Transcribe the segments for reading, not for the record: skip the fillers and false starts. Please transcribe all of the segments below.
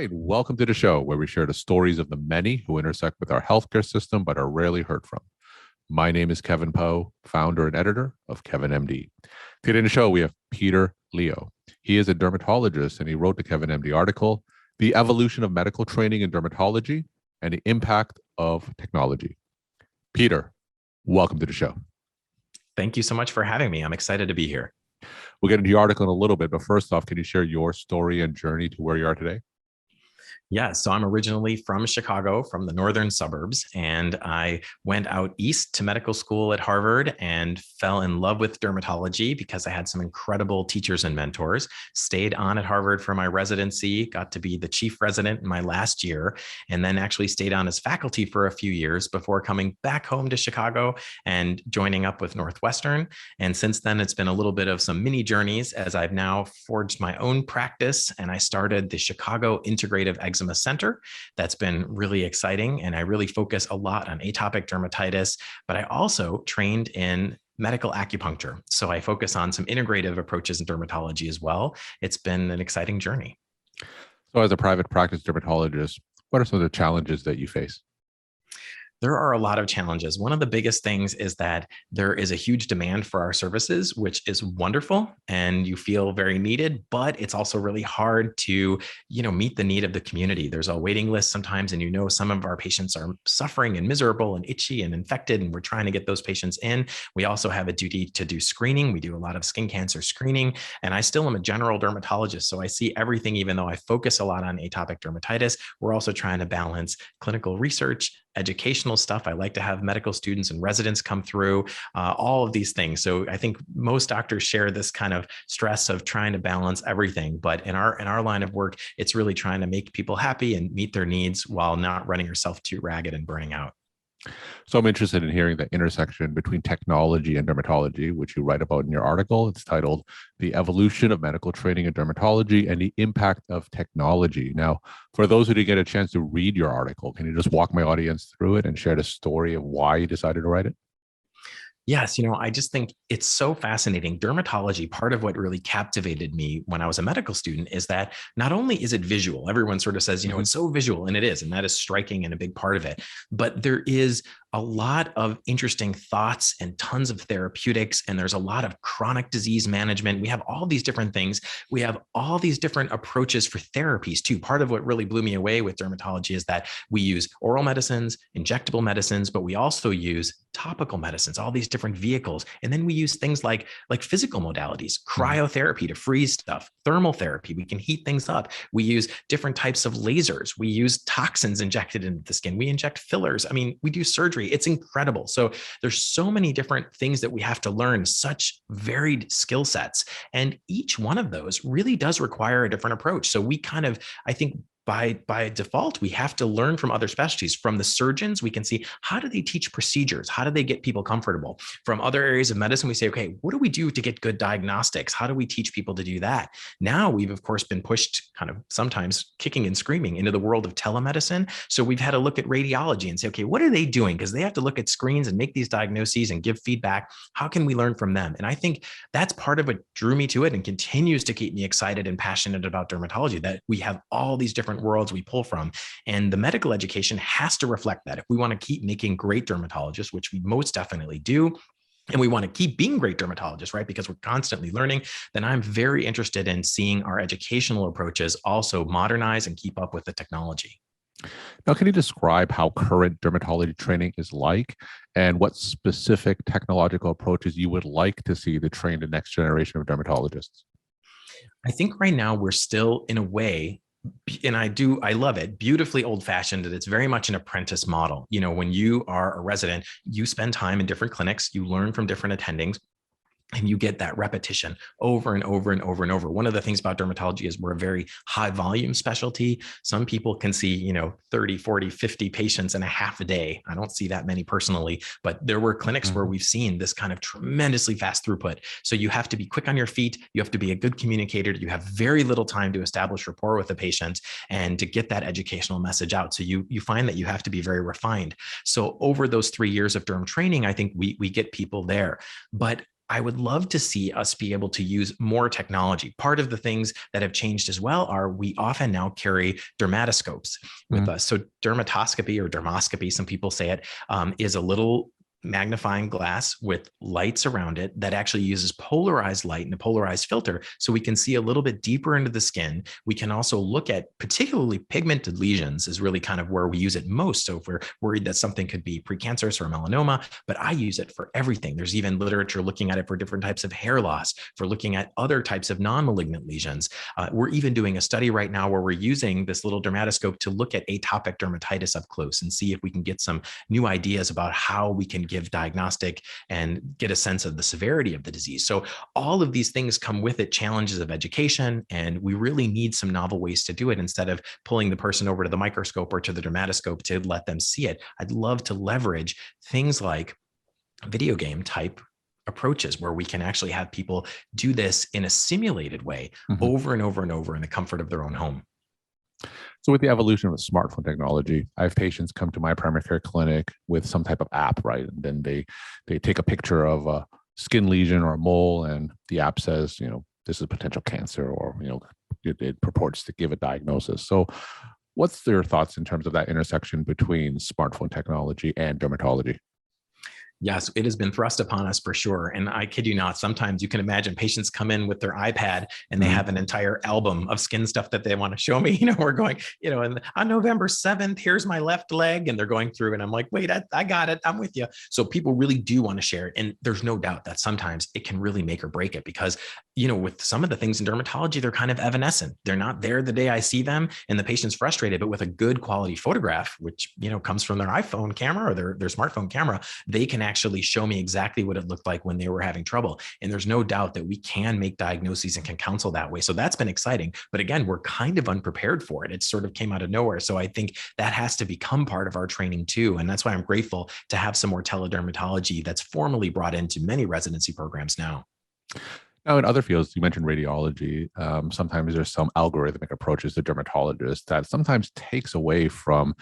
Hi, and welcome to the show where we share the stories of the many who intersect with our healthcare system but are rarely heard from. My name is Kevin Poe, founder and editor of Kevin MD. Today in the show, we have Peter Leo. He is a dermatologist and he wrote the Kevin MD article, The Evolution of Medical Training in Dermatology and the Impact of Technology. Peter, welcome to the show. Thank you so much for having me. I'm excited to be here. We'll get into the article in a little bit, but first off, can you share your story and journey to where you are today? Yeah, so I'm originally from Chicago, from the northern suburbs, and I went out east to medical school at Harvard and fell in love with dermatology because I had some incredible teachers and mentors. Stayed on at Harvard for my residency, got to be the chief resident in my last year, and then actually stayed on as faculty for a few years before coming back home to Chicago and joining up with Northwestern. And since then, it's been a little bit of some mini journeys as I've now forged my own practice, and I started the Chicago Integrative Eczema Center. That's been really exciting. And I really focus a lot on atopic dermatitis, but I also trained in medical acupuncture. So I focus on some integrative approaches in dermatology as well. It's been an exciting journey. So as a private practice dermatologist, what are some of the challenges that you face? There are a lot of challenges. One of the biggest things is that there is a huge demand for our services, which is wonderful and you feel very needed, but it's also really hard to, meet the need of the community. There's a waiting list sometimes, and some of our patients are suffering and miserable and itchy and infected, and we're trying to get those patients in. We also have a duty to do screening. We do a lot of skin cancer screening, and I still am a general dermatologist, so I see everything. Even though I focus a lot on atopic dermatitis, we're also trying to balance clinical research, educational stuff. I like to have medical students and residents come through, all of these things. So I think most doctors share this kind of stress of trying to balance everything. But in our line of work, it's really trying to make people happy and meet their needs while not running yourself too ragged and burning out. So I'm interested in hearing the intersection between technology and dermatology, which you write about in your article. It's titled The Evolution of Medical Training in Dermatology and the Impact of Technology. Now, for those who didn't get a chance to read your article, can you just walk my audience through it and share the story of why you decided to write it? Yes, I just think it's so fascinating. Dermatology, part of what really captivated me when I was a medical student is that not only is it visual, everyone sort of says, it's so visual, and it is, and that is striking and a big part of it. But there is a lot of interesting thoughts and tons of therapeutics, and there's a lot of chronic disease management. We have all these different things. We have all these different approaches for therapies too. Part of what really blew me away with dermatology is that we use oral medicines, injectable medicines, but we also use topical medicines, all these different vehicles. And then we use things like physical modalities, cryotherapy to freeze stuff, thermal therapy, we can heat things up. We use different types of lasers. We use toxins injected into the skin. We inject fillers. I mean, we do surgery. It's incredible. So there's so many different things that we have to learn, such varied skill sets. And each one of those really does require a different approach. So we kind of, I think, by default, we have to learn from other specialties. From the surgeons, we can see how do they teach procedures? How do they get people comfortable? From other areas of medicine, we say, okay, what do we do to get good diagnostics? How do we teach people to do that? Now we've, of course, been pushed kind of sometimes kicking and screaming into the world of telemedicine. So we've had to look at radiology and say, okay, what are they doing? Because they have to look at screens and make these diagnoses and give feedback. How can we learn from them? And I think that's part of what drew me to it and continues to keep me excited and passionate about dermatology, that we have all these different worlds we pull from. And the medical education has to reflect that. If we want to keep making great dermatologists, which we most definitely do, and we want to keep being great dermatologists, right? Because we're constantly learning, then I'm very interested in seeing our educational approaches also modernize and keep up with the technology. Now, can you describe how current dermatology training is like and what specific technological approaches you would like to see to train the next generation of dermatologists? I think right now we're still in a way, and I love it, beautifully old fashioned, that it's very much an apprentice model. When you are a resident, you spend time in different clinics, you learn from different attendings, and you get that repetition over and over and over and over. One of the things about dermatology is we're a very high volume specialty. Some people can see, 30, 40, 50 patients in a half a day. I don't see that many personally, but there were clinics where we've seen this kind of tremendously fast throughput. So you have to be quick on your feet. You have to be a good communicator. You have very little time to establish rapport with the patient and to get that educational message out. So you find that you have to be very refined. So over those 3 years of derm training, I think we get people there. But I would love to see us be able to use more technology. Part of the things that have changed as well are we often now carry dermatoscopes with Mhm. us. So dermatoscopy or dermoscopy, some people say it, is a little magnifying glass with lights around it that actually uses polarized light and a polarized filter so we can see a little bit deeper into the skin. We can also look at particularly pigmented lesions is really kind of where we use it most. So if we're worried that something could be precancerous or melanoma, but I use it for everything. There's even literature looking at it for different types of hair loss, for looking at other types of non-malignant lesions. We're even doing a study right now where we're using this little dermatoscope to look at atopic dermatitis up close and see if we can get some new ideas about how we can give diagnostic and get a sense of the severity of the disease. So all of these things come with it challenges of education, and we really need some novel ways to do it instead of pulling the person over to the microscope or to the dermatoscope to let them see it. I'd love to leverage things like video game type approaches where we can actually have people do this in a simulated way Mhm. over and over and over in the comfort of their own home. So with the evolution of smartphone technology, I have patients come to my primary care clinic with some type of app, right? And then they take a picture of a skin lesion or a mole, and the app says, this is potential cancer, or it purports to give a diagnosis. So, what's your thoughts in terms of that intersection between smartphone technology and dermatology? Yes, it has been thrust upon us for sure. And I kid you not, sometimes you can imagine patients come in with their iPad and they Mhm. have an entire album of skin stuff that they want to show me. We're going, and on November 7th, here's my left leg. And they're going through, and I'm like, wait, I got it. I'm with you. So people really do want to share it. And there's no doubt that sometimes it can really make or break it because, with some of the things in dermatology, they're kind of evanescent. They're not there the day I see them and the patient's frustrated, but with a good quality photograph, which, comes from their iPhone camera or their smartphone camera, they can actually show me exactly what it looked like when they were having trouble. And there's no doubt that we can make diagnoses and can counsel that way. So that's been exciting. But again, we're kind of unprepared for it. It sort of came out of nowhere. So I think that has to become part of our training too. And that's why I'm grateful to have some more teledermatology that's formally brought into many residency programs now. Now, in other fields, you mentioned radiology. Sometimes there's some algorithmic approaches to dermatologists that sometimes takes away from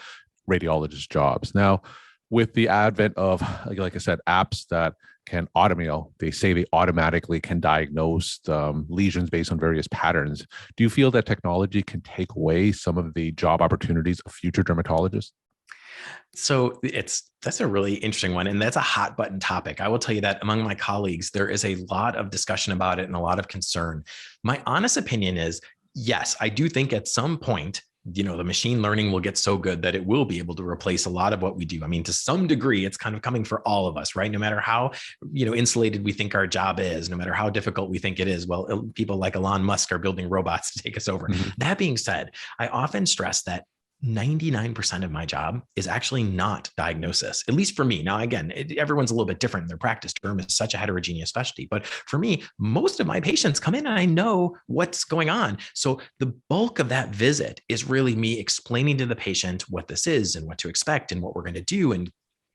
radiologist jobs. Now, with the advent of, like I said, apps that can automate, they say they automatically can diagnose lesions based on various patterns. Do you feel that technology can take away some of the job opportunities of future dermatologists? So that's a really interesting one. And that's a hot button topic. I will tell you that among my colleagues, there is a lot of discussion about it and a lot of concern. My honest opinion is, yes, I do think at some point, the machine learning will get so good that it will be able to replace a lot of what we do. I mean, to some degree, it's kind of coming for all of us, right? No matter how, insulated we think our job is, no matter how difficult we think it is. Well, people like Elon Musk are building robots to take us over. Mhm. That being said, I often stress that 99% of my job is actually not diagnosis, at least for me. Now, again, everyone's a little bit different in their practice. Derm is such a heterogeneous specialty. But for me, most of my patients come in and I know what's going on. So the bulk of that visit is really me explaining to the patient what this is and what to expect and what we're going to do and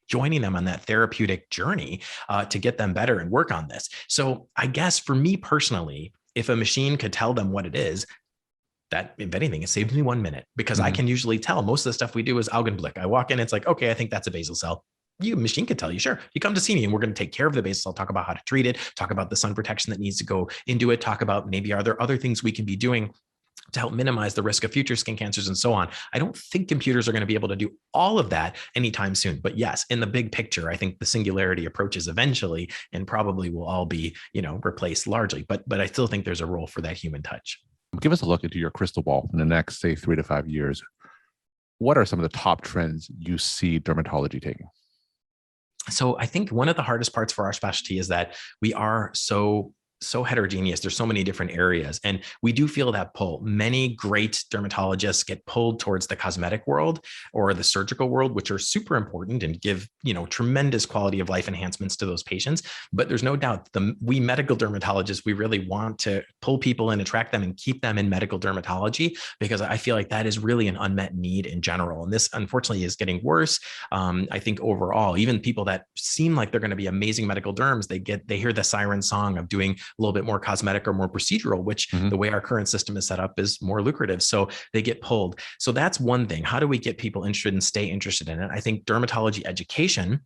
joining them on that therapeutic journey to get them better and work on this. So I guess for me personally, if a machine could tell them what it is, that if anything, it saves me 1 minute because I Mhm. can usually tell most of the stuff we do is Augenblick. I walk in, it's like, okay, I think that's a basal cell. You machine can tell you, sure. You come to see me and we're going to take care of the basal cell, talk about how to treat it, talk about the sun protection that needs to go into it, talk about maybe are there other things we can be doing to help minimize the risk of future skin cancers and so on. I don't think computers are going to be able to do all of that anytime soon. But yes, in the big picture, I think the singularity approaches eventually and probably will all be, replaced largely. But I still think there's a role for that human touch. Give us a look into your crystal ball in the next, say, 3 to 5 years. What are some of the top trends you see dermatology taking? So I think one of the hardest parts for our specialty is that we are so heterogeneous. There's so many different areas. And we do feel that pull. Many great dermatologists get pulled towards the cosmetic world or the surgical world, which are super important and give, tremendous quality of life enhancements to those patients. But there's no doubt we medical dermatologists, we really want to pull people and attract them and keep them in medical dermatology because I feel like that is really an unmet need in general. And this unfortunately is getting worse. I think overall, even people that seem like they're going to be amazing medical derms, they hear the siren song of doing a little bit more cosmetic or more procedural, which Mhm. the way our current system is set up is more lucrative. So they get pulled. So that's one thing. How do we get people interested and stay interested in it? I think dermatology education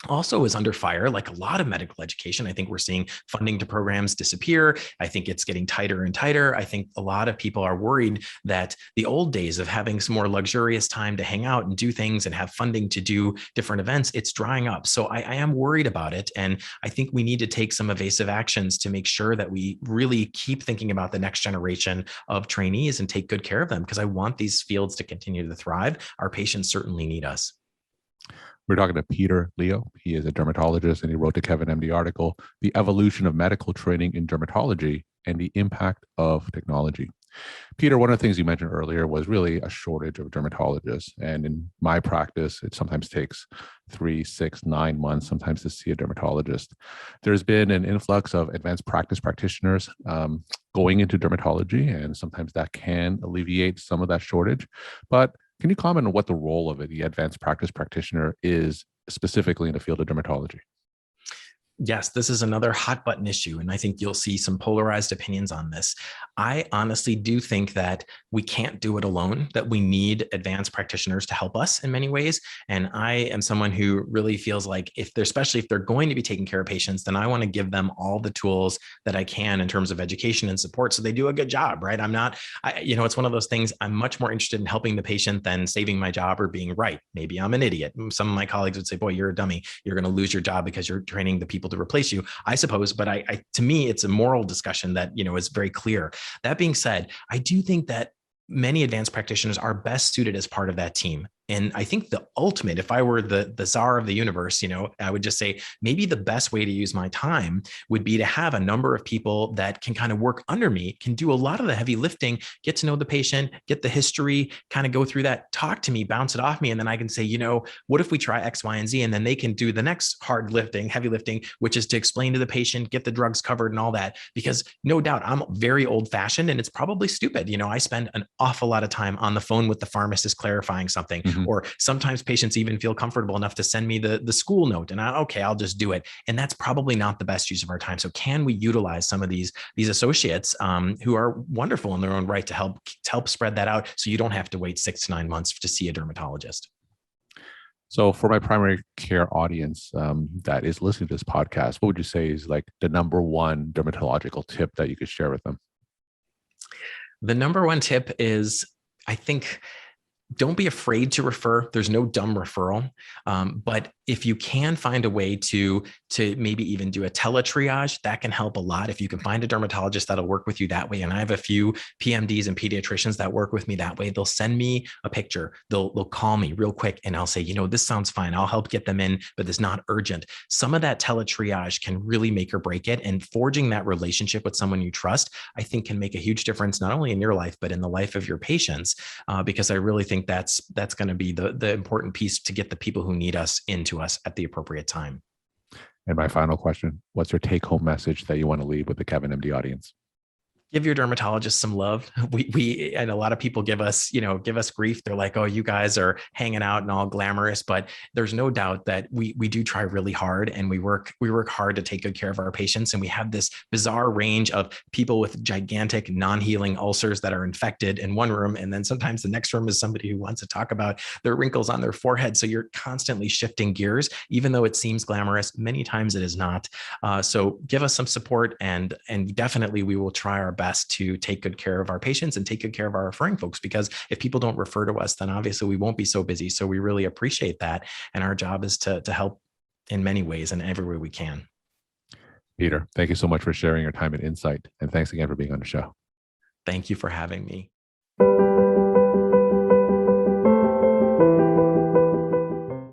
also is under fire, like a lot of medical education. I think we're seeing funding to programs disappear. I think it's getting tighter and tighter. I think a lot of people are worried that the old days of having some more luxurious time to hang out and do things and have funding to do different events, it's drying up. So I am worried about it. And I think we need to take some evasive actions to make sure that we really keep thinking about the next generation of trainees and take good care of them, because I want these fields to continue to thrive. Our patients certainly need us. We're talking to Peter Leo. He is a dermatologist, and he wrote the Kevin MD article, The Evolution of Medical Training in Dermatology and the Impact of Technology. Peter, one of the things you mentioned earlier was really a shortage of dermatologists. And in my practice, it sometimes takes 3, 6, 9 months sometimes to see a dermatologist. There's been an influx of advanced practice practitioners going into dermatology, and sometimes that can alleviate some of that shortage. But can you comment on what the role of the advanced practice practitioner is specifically in the field of dermatology? Yes, this is another hot button issue, and I think you'll see some polarized opinions on this. I honestly do think that we can't do it alone, that we need advanced practitioners to help us in many ways. And I am someone who really feels like especially if they're going to be taking care of patients, then I want to give them all the tools that I can in terms of education and support so they do a good job, right? It's one of those things, I'm much more interested in helping the patient than saving my job or being right. Maybe I'm an idiot. Some of my colleagues would say, boy, you're a dummy. You're going to lose your job because you're training the people to replace you, I suppose. But to me, it's a moral discussion that, is very clear. That being said, I do think that many advanced practitioners are best suited as part of that team. And I think the ultimate, if I were the czar of the universe, I would just say maybe the best way to use my time would be to have a number of people that can kind of work under me, can do a lot of the heavy lifting, get to know the patient, get the history, kind of go through that, talk to me, bounce it off me. And then I can say, what if we try X, Y, and Z? And then they can do the next hard lifting, heavy lifting, which is to explain to the patient, get the drugs covered and all that. Because no doubt I'm very old fashioned and it's probably stupid. I spend an awful lot of time on the phone with the pharmacist clarifying something. Mm-hmm. Or sometimes patients even feel comfortable enough to send me the school note and I'll just do it. And that's probably not the best use of our time. So can we utilize some of these associates who are wonderful in their own right to help spread that out so you don't have to wait 6 to 9 months to see a dermatologist? So for my primary care audience that is listening to this podcast, what would you say is like the number one dermatological tip that you could share with them? The number one tip is, I think, don't be afraid to refer. There's no dumb referral. But if you can find a way to maybe even do a teletriage, that can help a lot. If you can find a dermatologist that'll work with you that way. And I have a few PMDs and pediatricians that work with me that way. They'll send me a picture. They'll call me real quick and I'll say, this sounds fine. I'll help get them in, but it's not urgent. Some of that teletriage can really make or break it. And forging that relationship with someone you trust, I think can make a huge difference, not only in your life, but in the life of your patients. Because I really think that's going to be the important piece to get the people who need us into us at the appropriate time. And my final question, what's your take-home message that you want to leave with the Kevin MD audience? Give your dermatologist some love. We and a lot of people give us grief. They're like, oh, you guys are hanging out and all glamorous, but there's no doubt that we do try really hard and we work hard to take good care of our patients. And we have this bizarre range of people with gigantic non-healing ulcers that are infected in one room. And then sometimes the next room is somebody who wants to talk about their wrinkles on their forehead. So you're constantly shifting gears, even though it seems glamorous, many times it is not. So give us some support and definitely we will try our best to take good care of our patients and take good care of our referring folks, because if people don't refer to us, then obviously we won't be so busy. So we really appreciate that. And our job is to help in many ways and every way we can. Peter, thank you so much for sharing your time and insight. And thanks again for being on the show. Thank you for having me.